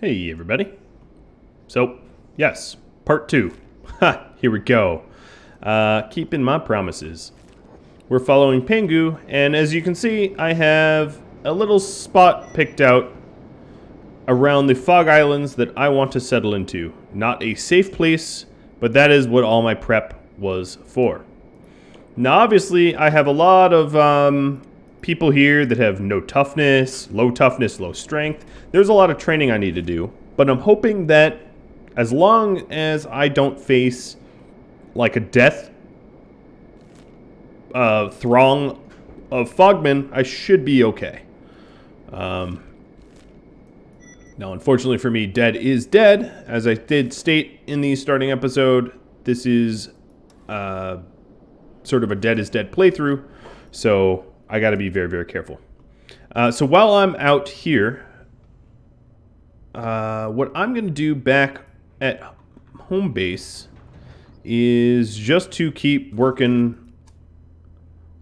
Hey everybody. So, yes, part 2. Ha, here we go. Keeping my promises. We're following Pengu, and as you can see, I have a little spot picked out around the fog islands that I want to settle into. Not a safe place, but that is what all my prep was for. Now obviously, I have a lot of people here that have no toughness, low strength. There's a lot of training I need to do, but I'm hoping that as long as I don't face like a death throng of fogmen, I should be okay. Now, unfortunately for me, dead is dead. As I did state in the starting episode, this is sort of a dead is dead playthrough, so I got to be very, very careful. So while I'm out here, what I'm going to do back at home base is just to keep working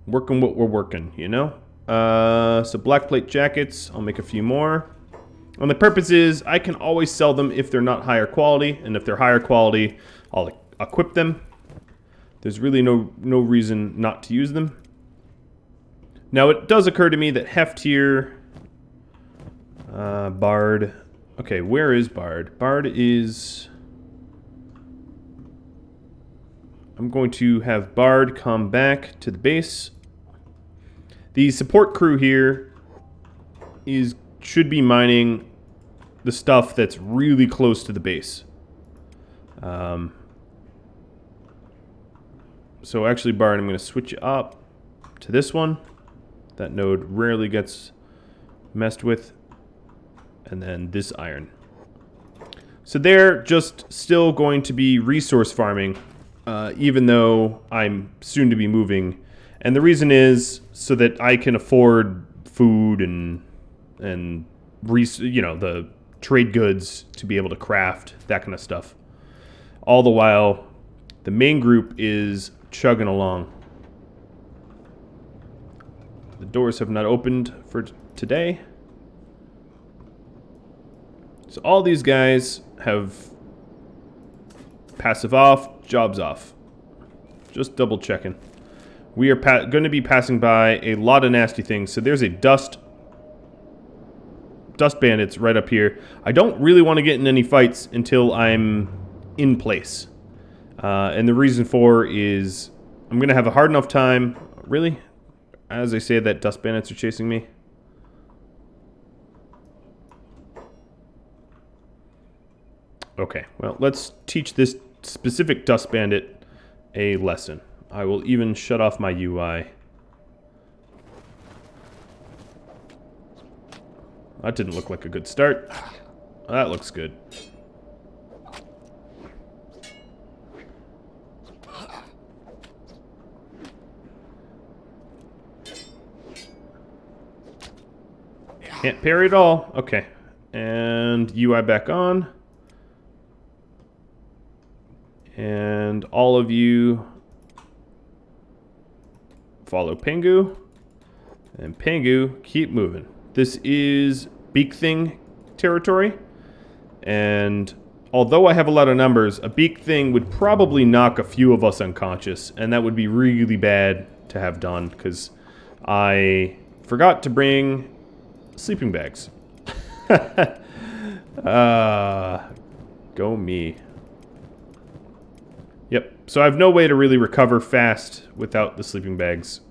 what we're working, you know? So black plate jackets, I'll make a few more. And the purpose is I can always sell them if they're not higher quality, and if they're higher quality, I'll equip them. There's really no reason not to use them. Now it does occur to me that Heft here, Bard. Okay, where is Bard? Bard is... I'm going to have Bard come back to the base. The support crew here should be mining the stuff that's really close to the base. So actually, Bard, I'm going to switch you up to this one. That node rarely gets messed with. And then this iron. So they're just still going to be resource farming, even though I'm soon to be moving. And the reason is so that I can afford food and the trade goods to be able to craft, that kind of stuff. All the while, the main group is chugging along. The doors have not opened for today. So all these guys have passive off, jobs off. Just double checking. We are going to be passing by a lot of nasty things. So there's a dust bandits right up here. I don't really want to get in any fights until I'm in place. And the reason for is I'm going to have a hard enough time. Really? As I say that, dust bandits are chasing me. Okay, well, let's teach this specific dust bandit a lesson. I will even shut off my UI. That didn't look like a good start. That looks good. Can't parry at all. Okay. And UI back on. And all of you follow Pengu. And Pengu, keep moving. This is Beak Thing territory. And although I have a lot of numbers, a Beak Thing would probably knock a few of us unconscious. And that would be really bad to have done, because I forgot to bring sleeping bags. Go me. Yep, so I have no way to really recover fast without the sleeping bags.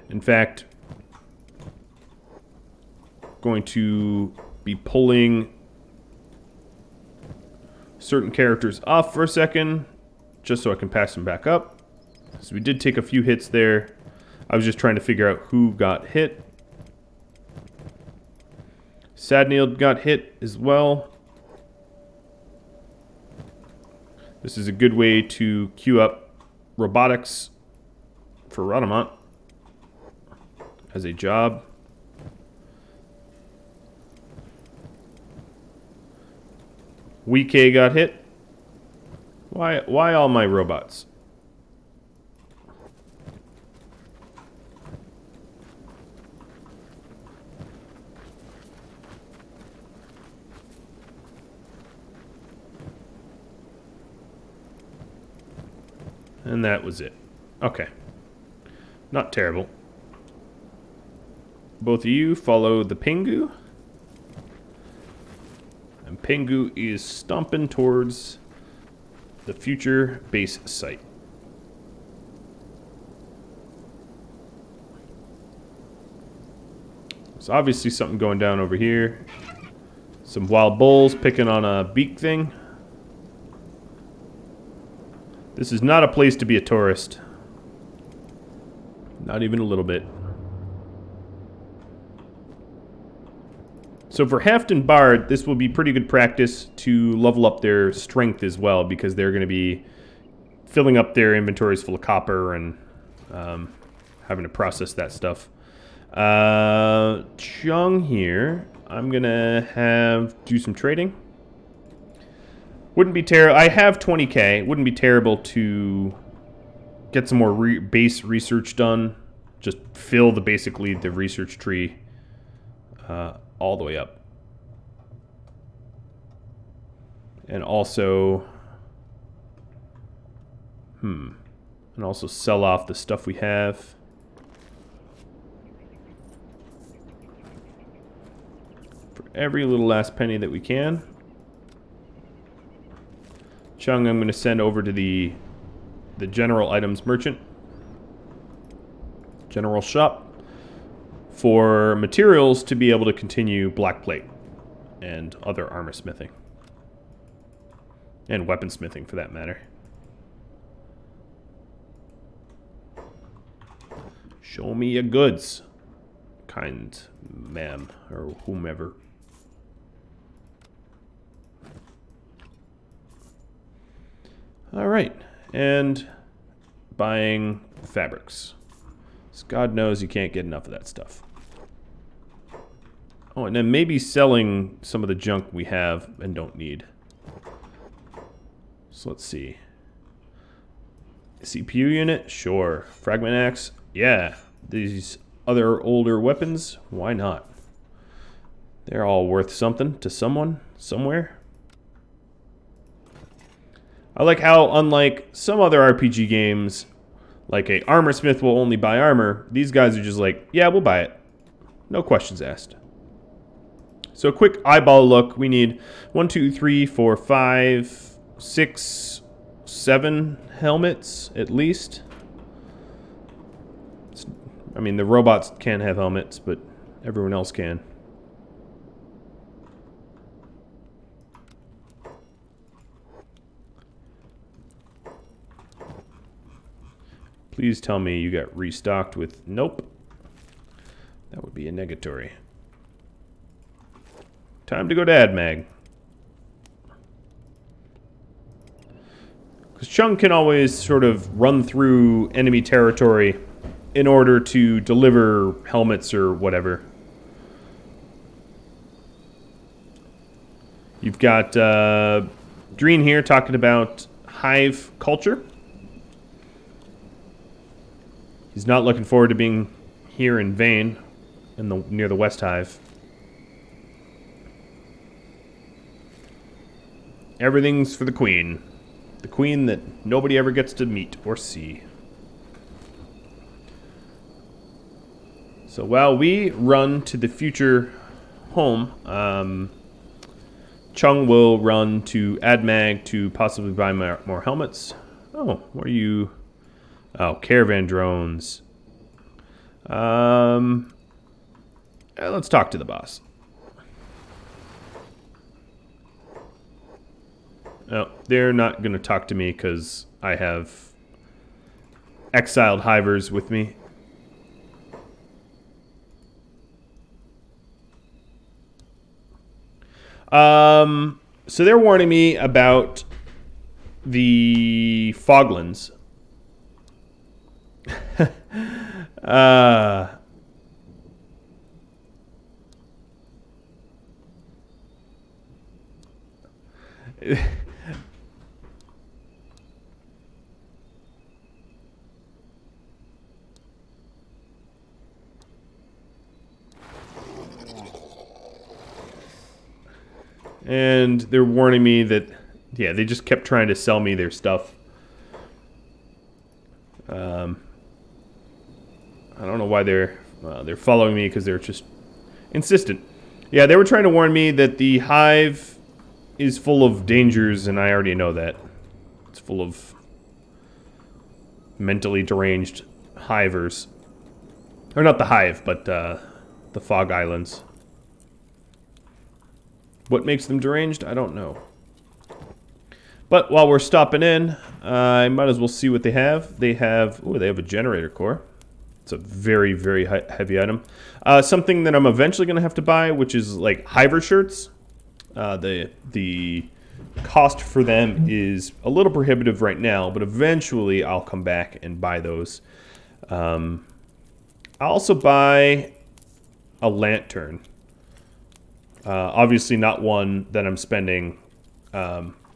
In fact, going to be pulling certain characters off for a second, just so I can pass them back up. So we did take a few hits there. I was just trying to figure out who got hit. Sadniel got hit as well. This is a good way to queue up robotics for Rhadamant as a job. Weekay got hit. Why all my robots? and that was it. Okay. Not terrible. Both of you follow the Pingu. And Pingu is stomping towards the future base site. There's obviously something going down over here. Some wild bulls picking on a beak thing. This is not a place to be a tourist. Not even a little bit. So for Haft and Bard, this will be pretty good practice to level up their strength as well, because they're going to be filling up their inventories full of copper and having to process that stuff. Chung here, I'm going to do some trading. Wouldn't be terrible. I have 20k. Wouldn't be terrible to get some more base research done. Just fill basically the research tree all the way up. And also, and also sell off the stuff we have. For every little last penny that we can. Chung, I'm going to send over to the general items merchant. General shop. For materials to be able to continue black plate and other armor smithing. And weapon smithing, for that matter. Show me your goods, kind ma'am, or whomever. Alright, and buying fabrics. So God knows you can't get enough of that stuff. Oh, and then maybe selling some of the junk we have and don't need. So let's see. CPU unit? Sure. Fragment axe? Yeah. These other older weapons? Why not? They're all worth something to someone, somewhere. I like how, unlike some other RPG games, like a armor smith will only buy armor, these guys are just like, yeah, we'll buy it. No questions asked. So a quick eyeball look. We need 1, 2, 3, 4, 5, 6, 7 helmets at least. I mean, the robots can't have helmets, but everyone else can. Please tell me you got restocked with... Nope. That would be a negatory. Time to go to AdMag. Because Chung can always sort of run through enemy territory in order to deliver helmets or whatever. You've got Dreen here talking about hive culture. He's not looking forward to being here in vain, near the West Hive. Everything's for the Queen. The Queen that nobody ever gets to meet or see. So while we run to the future home, Chung will run to AdMag to possibly buy more helmets. Oh, what are you... Oh, caravan drones. Let's talk to the boss. Oh, they're not going to talk to me because I have exiled hivers with me. So they're warning me about the Foglands. And they're warning me that, yeah, they just kept trying to sell me their stuff. I don't know why they're following me, because they're just insistent. Yeah, they were trying to warn me that the hive is full of dangers, and I already know that. It's full of mentally deranged hivers. Or not the hive, but the fog islands. What makes them deranged? I don't know. But while we're stopping in, I might as well see what they have. They have a generator core. It's a very, very heavy item. Something that I'm eventually going to have to buy, which is like hiver shirts. The cost for them is a little prohibitive right now, but eventually I'll come back and buy those. I'll also buy a lantern. Obviously not one that I'm spending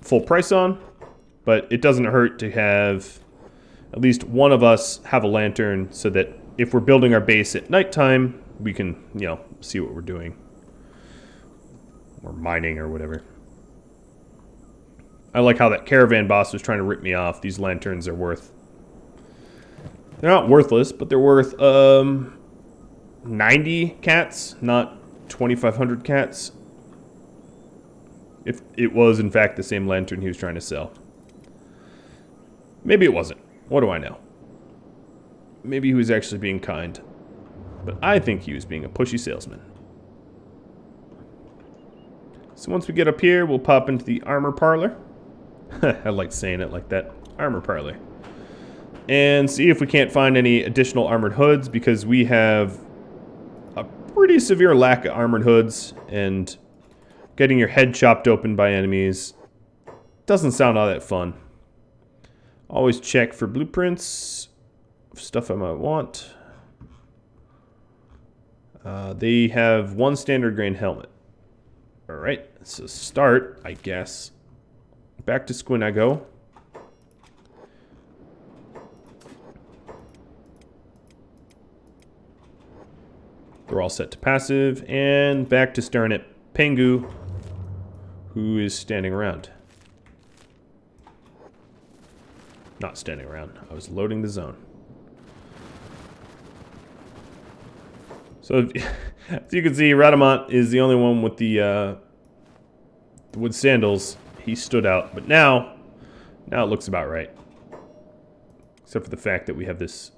full price on, but it doesn't hurt to have at least one of us have a lantern, so that if we're building our base at nighttime, we can, see what we're doing. Or mining or whatever. I like how that caravan boss was trying to rip me off. These lanterns are worth... They're not worthless, but they're worth 90 cats, not 2,500 cats. If it was, in fact, the same lantern he was trying to sell. Maybe it wasn't. What do I know? Maybe he was actually being kind. But I think he was being a pushy salesman. So once we get up here, we'll pop into the armor parlor. I like saying it like that. Armor parlor. And see if we can't find any additional armored hoods, because we have a pretty severe lack of armored hoods, and getting your head chopped open by enemies doesn't sound all that fun. Always check for blueprints, stuff I might want. They have one standard grain helmet. Alright, so start, I guess. Back to Squin I go. We're all set to passive, and back to staring at Pengu, who is standing around. Not standing around. I was loading the zone. So, as you can see, Rhadamant is the only one with the wood sandals. He stood out, but now it looks about right. Except for the fact that we have this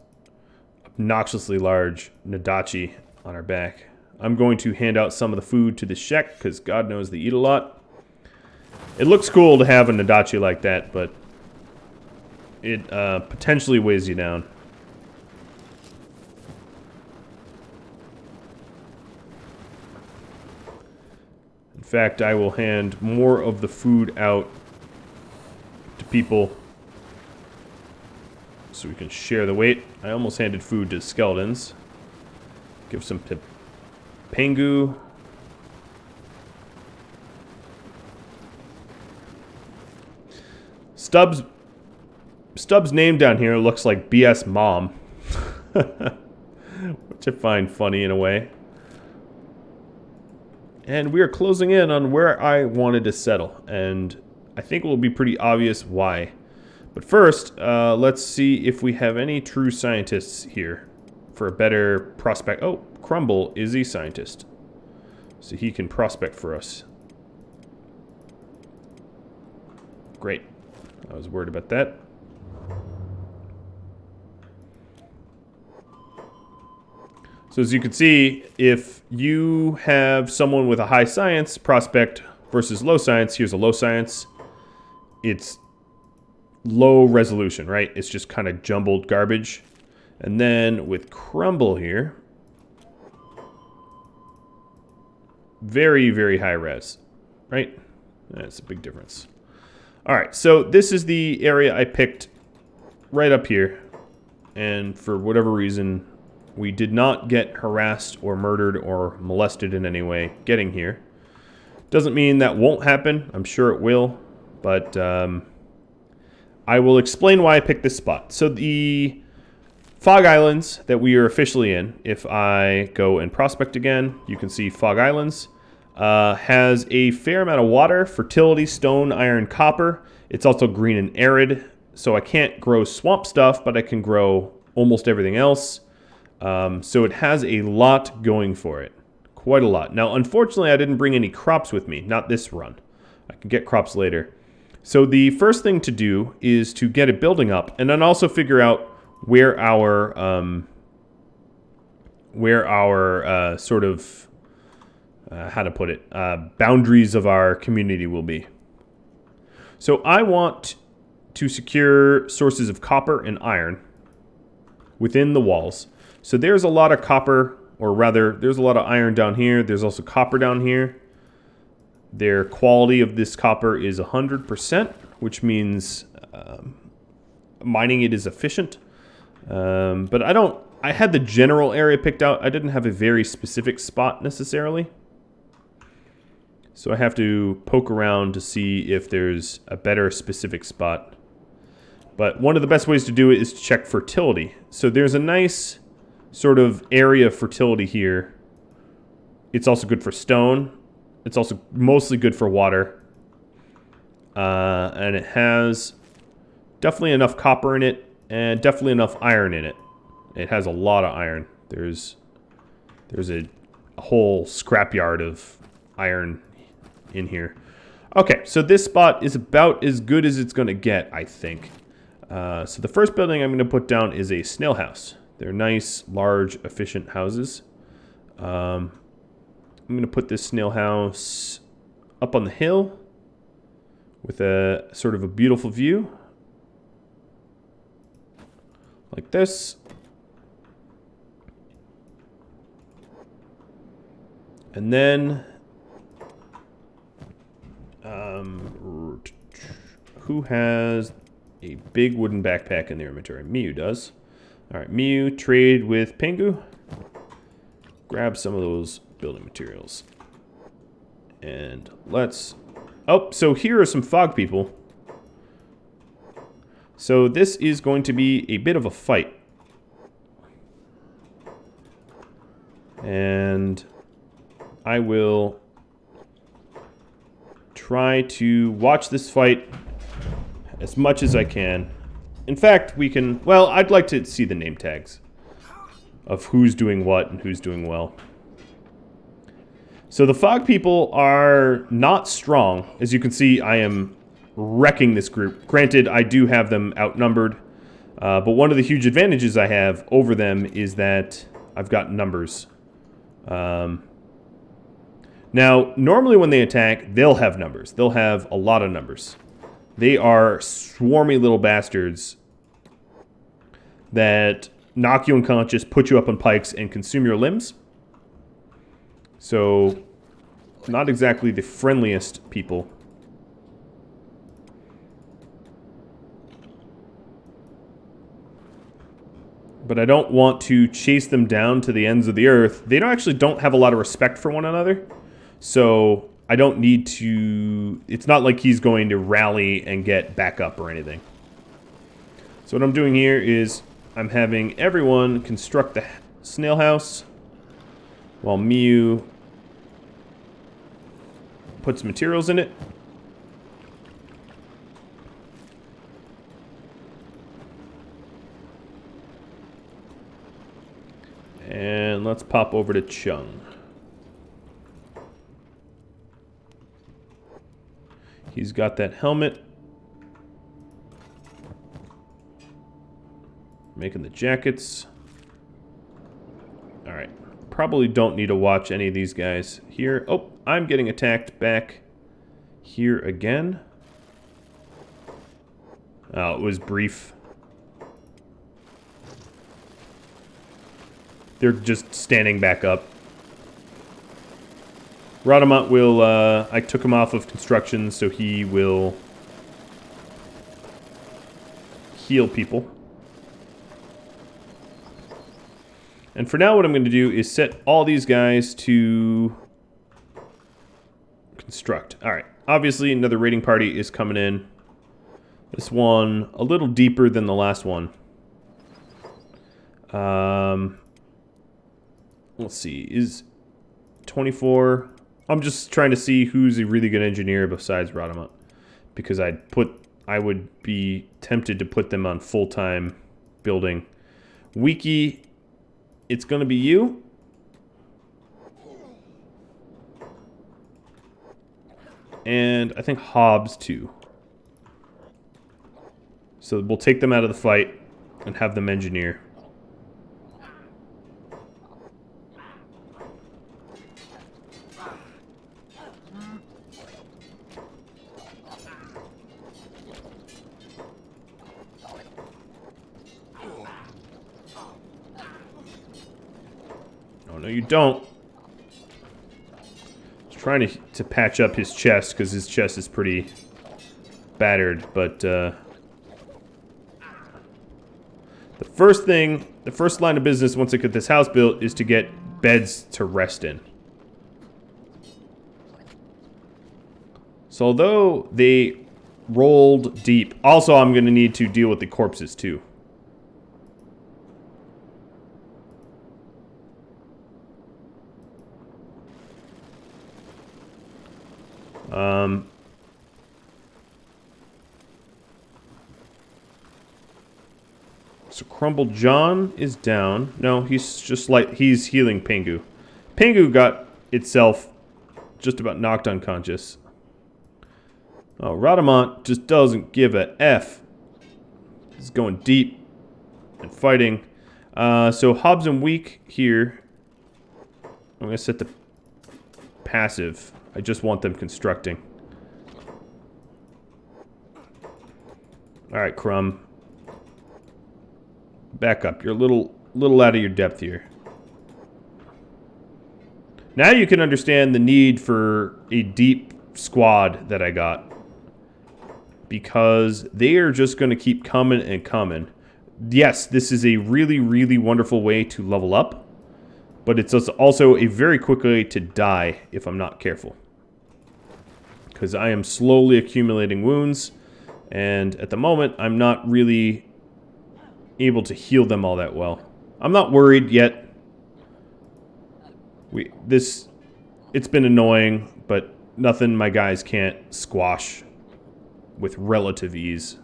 obnoxiously large Nadachi on our back. I'm going to hand out some of the food to the Shek, because God knows they eat a lot. It looks cool to have a Nadachi like that, but it potentially weighs you down. In fact, I will hand more of the food out to people so we can share the weight. I almost handed food to skeletons. Give some to Pengu. Stubbs' name down here looks like BS Mom. Which I find funny in a way. And we are closing in on where I wanted to settle. And I think it will be pretty obvious why. But first, let's see if we have any true scientists here for a better prospect. Oh, Crumble is a scientist. So he can prospect for us. Great. I was worried about that. So as you can see, if you have someone with a high science prospect versus low science, here's a low science. It's low resolution, right? It's just kind of jumbled garbage. And then with Crumble here, very, very high res, right? That's a big difference. All right, so this is the area I picked right up here. And for whatever reason, we did not get harassed or murdered or molested in any way getting here. Doesn't mean that won't happen. I'm sure it will. But I will explain why I picked this spot. So the Fog Islands that we are officially in, if I go and prospect again, you can see Fog Islands. Has a fair amount of water, fertility, stone, iron, copper. It's also green and arid. So I can't grow swamp stuff, but I can grow almost everything else. So it has a lot going for it. Quite a lot. Now, unfortunately, I didn't bring any crops with me. Not this run. I can get crops later. So the first thing to do is to get a building up, and then also figure out where our sort of how to put it, boundaries of our community will be. So I want to secure sources of copper and iron within the walls. So there's a lot of copper, or rather, there's a lot of iron down here. There's also copper down here. Their quality of this copper is 100%, which means mining it is efficient. But I had the general area picked out. I didn't have a very specific spot necessarily. So I have to poke around to see if there's a better specific spot. But one of the best ways to do it is to check fertility. So there's a nice sort of area of fertility here. It's also good for stone. It's also mostly good for water. And it has definitely enough copper in it, and definitely enough iron in it. It has a lot of iron. There's a whole scrapyard of iron in here. Okay, so this spot is about as good as it's going to get, I think. So the first building I'm going to put down is a snail house. They're nice, large, efficient houses. I'm going to put this snail house up on the hill with a sort of a beautiful view. Like this. And then, who has a big wooden backpack in their inventory? Miyu does. All right, Miyu, trade with Pingu. Grab some of those building materials. And let's... Oh, so here are some fog people. So this is going to be a bit of a fight. And I will try to watch this fight as much as I can. In fact, we can... Well, I'd like to see the name tags of who's doing what and who's doing well. So the fog people are not strong. As you can see, I am wrecking this group. Granted, I do have them outnumbered. But one of the huge advantages I have over them is that I've got numbers. Now, normally when they attack, they'll have numbers. They'll have a lot of numbers. They are swarmy little bastards that knock you unconscious, put you up on pikes, and consume your limbs. So, not exactly the friendliest people. But I don't want to chase them down to the ends of the earth. They actually don't have a lot of respect for one another. So, I don't need to... It's not like he's going to rally and get back up or anything. So what I'm doing here is I'm having everyone construct the snail house while Miyu puts materials in it. And let's pop over to Chung. He's got that helmet. Making the jackets. Alright. Probably don't need to watch any of these guys here. Oh, I'm getting attacked back here again. Oh, it was brief. They're just standing back up. Rhadamant will, I took him off of construction, so he will heal people. And for now, what I'm going to do is set all these guys to construct. All right. Obviously, another raiding party is coming in. This one a little deeper than the last one. Let's see. Is 24... I'm just trying to see who's a really good engineer besides Rhadamant. Because I put I would be tempted to put them on full-time building. Wiki, it's going to be you. And I think Hobbs, too. So we'll take them out of the fight and have them engineer. Oh, no, you don't. Trying to patch up his chest because his chest is pretty battered, but the first line of business once I get this house built is to get beds to rest in. So although they rolled deep, also I'm going to need to deal with the corpses too. So Crumbled John is down. No, he's just like, he's healing Pingu. Pingu got itself just about knocked unconscious. Oh, Rhadamant just doesn't give a F. He's going deep and fighting. So Hobbs and Weak here. I'm going to set the passive. I just want them constructing. Alright, Crumb. Back up. You're a little out of your depth here. Now you can understand the need for a deep squad that I got. Because they are just going to keep coming and coming. Yes, this is a really, really wonderful way to level up. But it's also a very quick way to die if I'm not careful. Because I am slowly accumulating wounds. And at the moment, I'm not really able to heal them all that well. I'm not worried yet. It's been annoying, but nothing my guys can't squash with relative ease.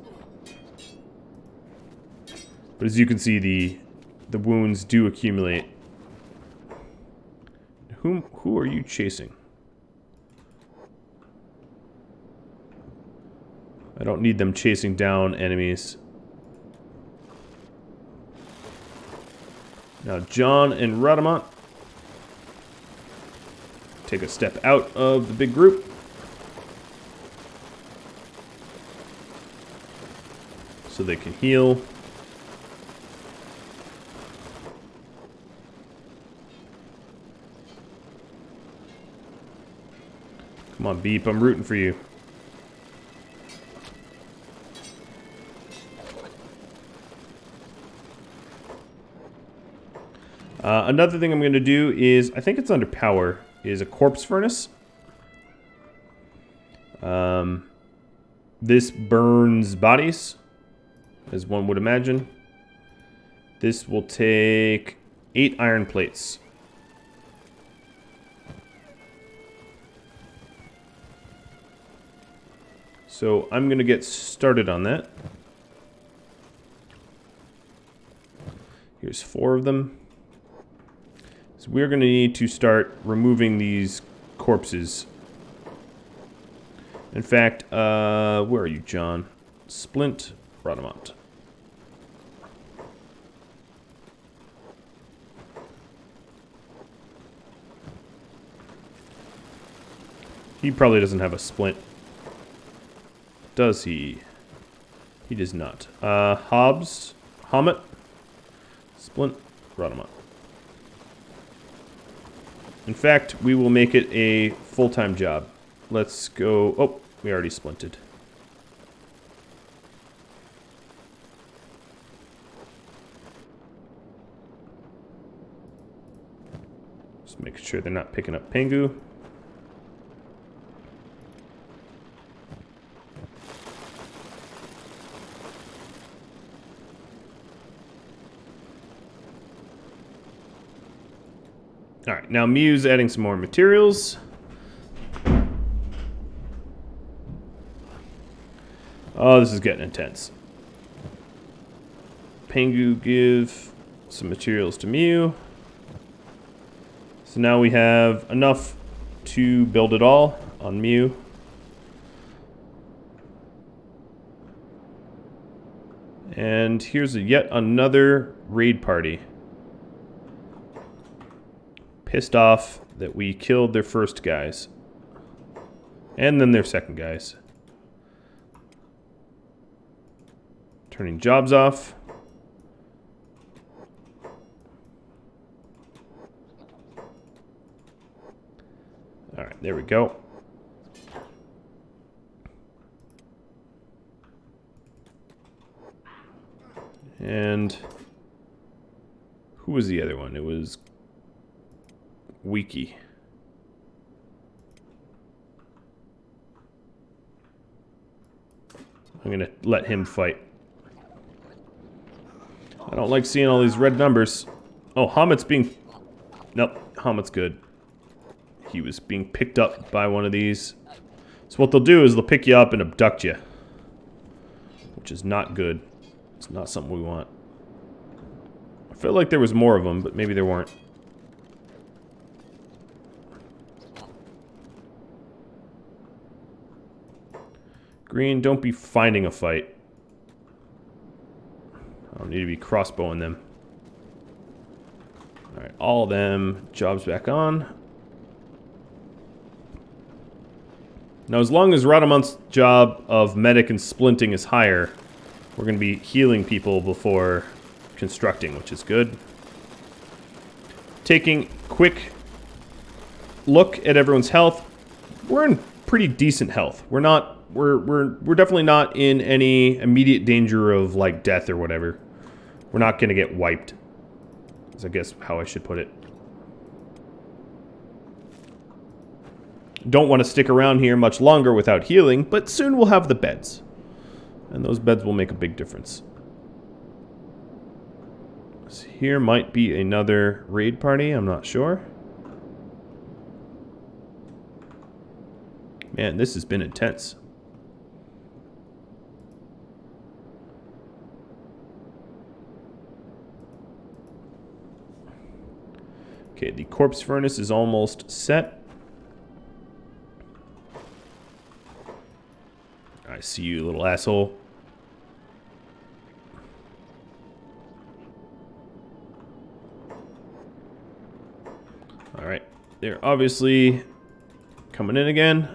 But as you can see, the wounds do accumulate. Who are you chasing? I don't need them chasing down enemies. Now John and Rhadamant take a step out of the big group. So they can heal. Come on, Beep, I'm rooting for you. Another thing I'm going to do is, I think it's under power, is a corpse furnace. This burns bodies, as one would imagine. This will take 8 iron plates. So I'm going to get started on that. Here's 4 of them. So we're going to need to start removing these corpses. In fact, where are you, John? Splint, Rhadamant. He probably doesn't have a splint. Does he? He does not. Hobbs, Hammett, Splint, Rhadamant. In fact, we will make it a full-time job. Let's go... Oh, we already splinted. Just making sure they're not picking up Pingu. Alright, now Mew's adding some more materials. Oh, this is getting intense. Pengu give some materials to Mew. So now we have enough to build it all on Mew. And here's yet another raid party. Pissed off that we killed their first guys. And then their second guys. Turning jobs off. Alright, there we go. And who was the other one? It was Wiki. I'm gonna let him fight. I don't like seeing all these red numbers. Oh, Hamet's being... Nope, Hamet's good. He was being picked up by one of these. So what they'll do is they'll pick you up and abduct you. Which is not good. It's not something we want. I feel like there was more of them, but maybe there weren't. Green, don't be finding a fight. I don't need to be crossbowing them. Alright, all of them. Jobs back on. Now, as long as Rhadamant's job of medic and splinting is higher, we're going to be healing people before constructing, which is good. Taking quick look at everyone's health. We're in pretty decent health. We're definitely not in any immediate danger of like death or whatever. We're not going to get wiped. Is I guess how I should put it. Don't want to stick around here much longer without healing, but soon we'll have the beds. And those beds will make a big difference. So here might be another raid party, I'm not sure. Man, this has been intense. Okay, the corpse furnace is almost set. I see you, little asshole. Alright, they're obviously coming in again.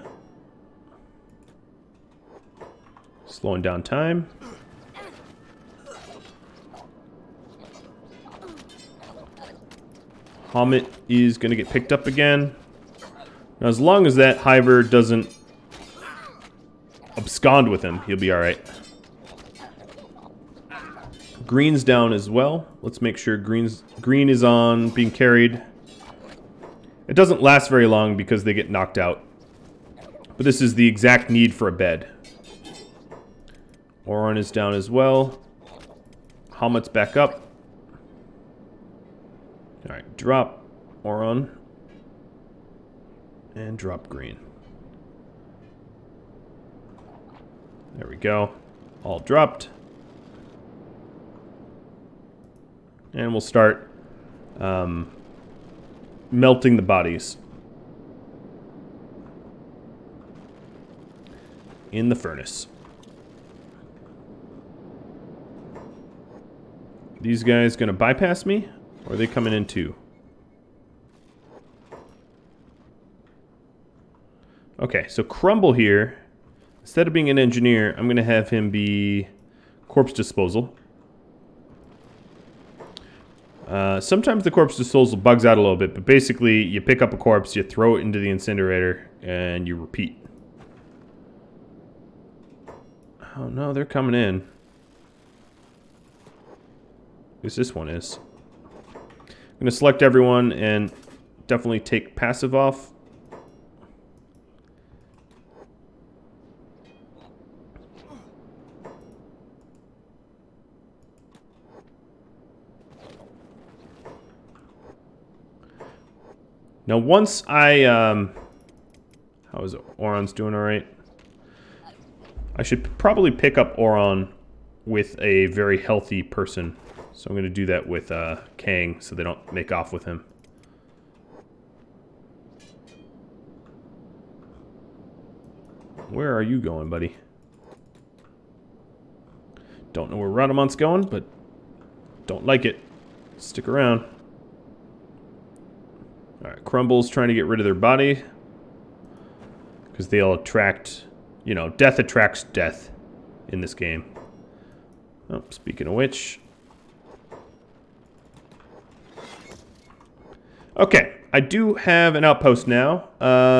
Slowing down time. Hamet is going to get picked up again. Now, as long as that Hiver doesn't abscond with him, he'll be alright. Green's down as well. Let's make sure green is on, being carried. It doesn't last very long because they get knocked out. But this is the exact need for a bed. Oron is down as well. Hamet's back up. Alright, drop Oron. And drop green. There we go. All dropped. And we'll start melting the bodies in the furnace. These guys gonna bypass me? Or are they coming in too? Okay, so Crumble here, instead of being an engineer, I'm going to have him be corpse disposal. Sometimes the corpse disposal bugs out a little bit, but basically you pick up a corpse, you throw it into the incinerator, and you repeat. Oh no, they're coming in. At least this one is. I'm going to select everyone and definitely take passive off. Now once I, how is it? Oron's doing alright. I should probably pick up Oron with a very healthy person. So I'm going to do that with Kang so they don't make off with him. Where are you going, buddy? Don't know where Rhadamant's going, but don't like it. Stick around. Alright, Crumble's trying to get rid of their body. Because they'll attract, you know, death attracts death in this game. Oh, speaking of which. Okay, I do have an outpost now.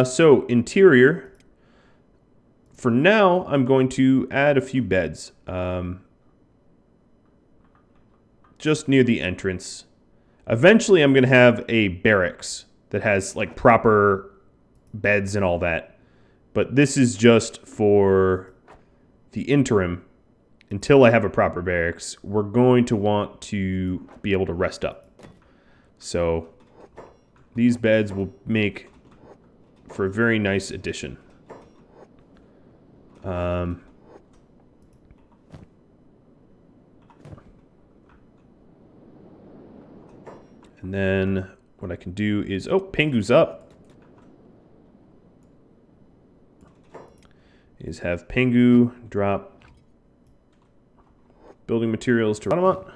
So, interior. For now, I'm going to add a few beds. Just near the entrance. Eventually, I'm going to have a barracks that has, like, proper beds and all that. But this is just for the interim. Until I have a proper barracks, we're going to want to be able to rest up. So, these beds will make for a very nice addition. And then what I can do is... Oh, Pingu's up. Is have Pingu drop building materials to Rhadamant.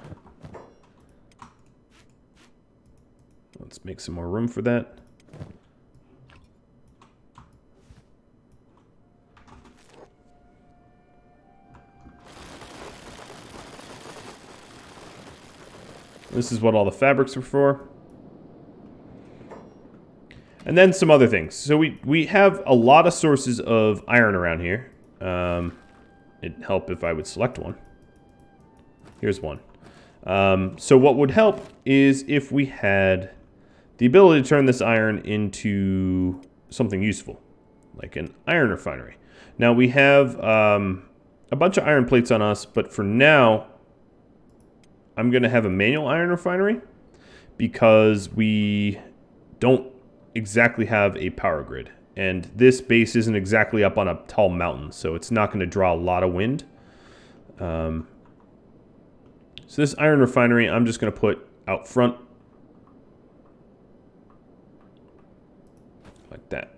Let's make some more room for that. This is what all the fabrics are for. And then some other things. So we have a lot of sources of iron around here. It'd help if I would select one. Here's one. So what would help is if we had the ability to turn this iron into something useful, like an iron refinery. Now we have a bunch of iron plates on us, but for now, I'm going to have a manual iron refinery because we don't exactly have a power grid. And this base isn't exactly up on a tall mountain, so it's not going to draw a lot of wind. So this iron refinery, I'm just going to put out front. Like that.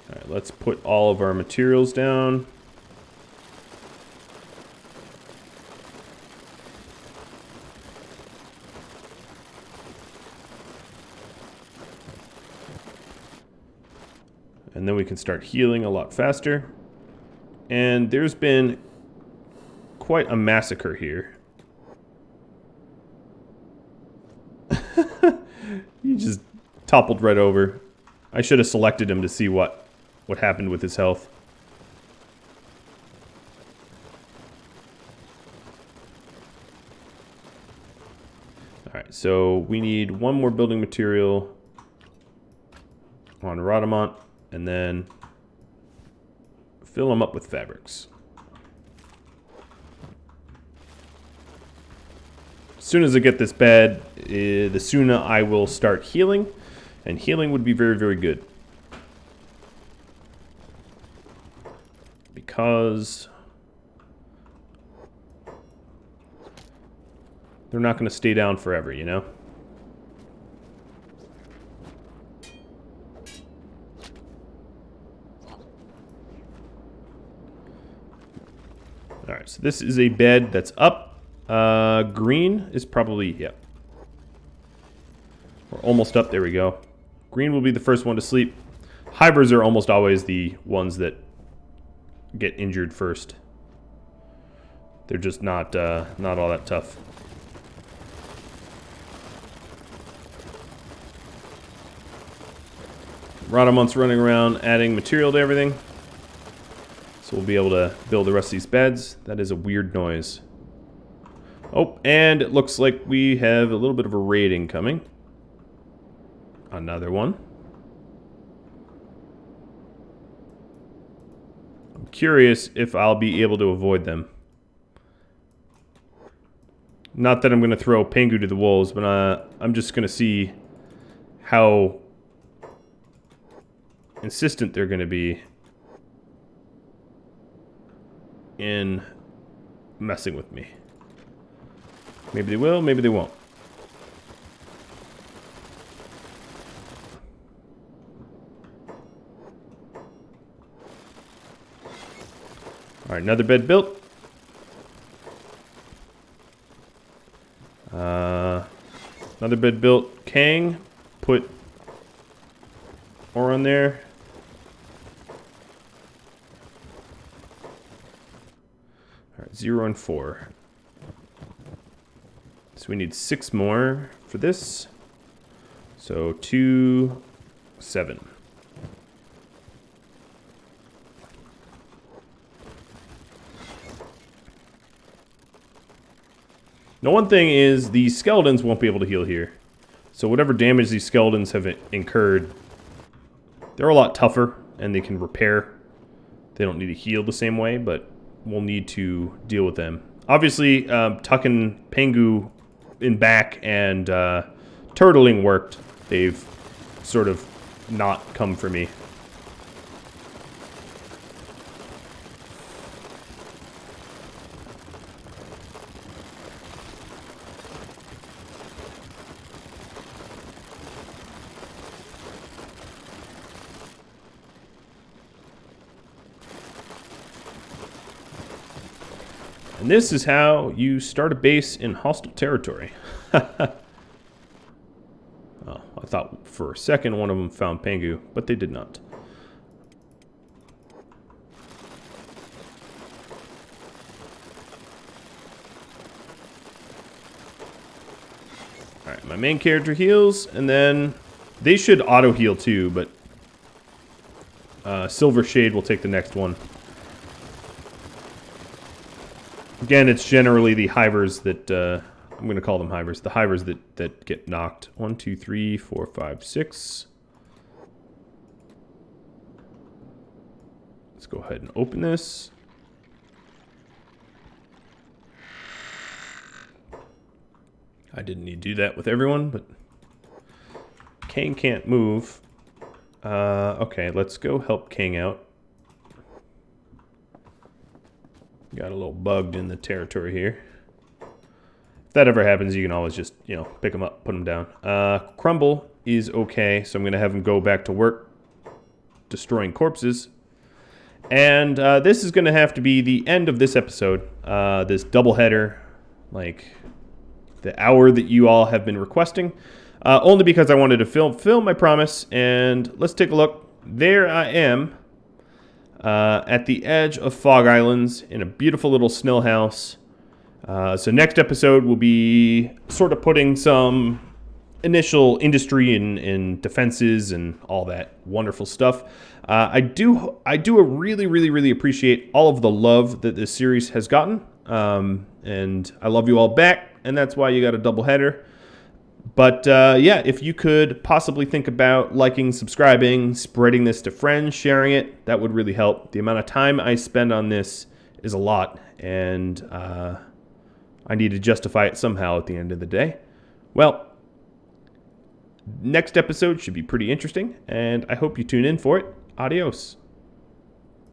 Alright, let's put all of our materials down. And then we can start healing a lot faster. And there's been quite a massacre here. He just toppled right over. I should have selected him to see what happened with his health. Alright, so we need one more building material on Rhadamant, and then fill them up with fabrics. As soon as I get this bed, the sooner I will start healing, and healing would be very, very good. Because they're not going to stay down forever, you know? Alright, so this is a bed that's up. Green is probably, yep. We're almost up, there we go. Green will be the first one to sleep. Hybrids are almost always the ones that get injured first. They're just not all that tough. Rhadamant's running around adding material to everything. So we'll be able to build the rest of these beds. That is a weird noise. Oh, and it looks like we have a little bit of a raid incoming. Another one. I'm curious if I'll be able to avoid them. Not that I'm going to throw Pengu to the wolves, but I'm just going to see how insistent they're going to be in messing with me. Maybe they will, maybe they won't. Alright, another bed built. Another bed built. Kang, put ore on there. Alright, 0 and 4. So we need 6 more for this. So 2, 7. Now, one thing is these skeletons won't be able to heal here. So whatever damage these skeletons have incurred, they're a lot tougher and they can repair. They don't need to heal the same way, but we'll need to deal with them. Obviously, tucking Pengu in back and turtling worked. They've sort of not come for me. And this is how you start a base in hostile territory. Oh, I thought for a second one of them found Pengu, but they did not. Alright, my main character heals, and then they should auto-heal too, but Silver Shade will take the next one. Again, it's generally the hivers that, I'm going to call them hivers, the hivers that get knocked. 1, 2, 3, 4, 5, 6. Let's go ahead and open this. I didn't need to do that with everyone, but Kang can't move. Okay, let's go help Kang out. Got a little bugged in the territory here. If that ever happens, you can always just, you know, pick them up, put them down. Crumble is okay, so I'm going to have him go back to work destroying corpses. And this is going to have to be the end of this episode. This doubleheader, like the hour that you all have been requesting. Only because I wanted to film my promise. And let's take a look. There I am. At the edge of Fog Islands in a beautiful little snow house. So next episode will be sort of putting some initial industry in defenses and all that wonderful stuff. I do really appreciate all of the love that this series has gotten. And I love you all back, and that's why you got a double header. But yeah, if you could possibly think about liking, subscribing, spreading this to friends, sharing it, that would really help. The amount of time I spend on this is a lot, and I need to justify it somehow at the end of the day. Well, next episode should be pretty interesting, and I hope you tune in for it. Adios.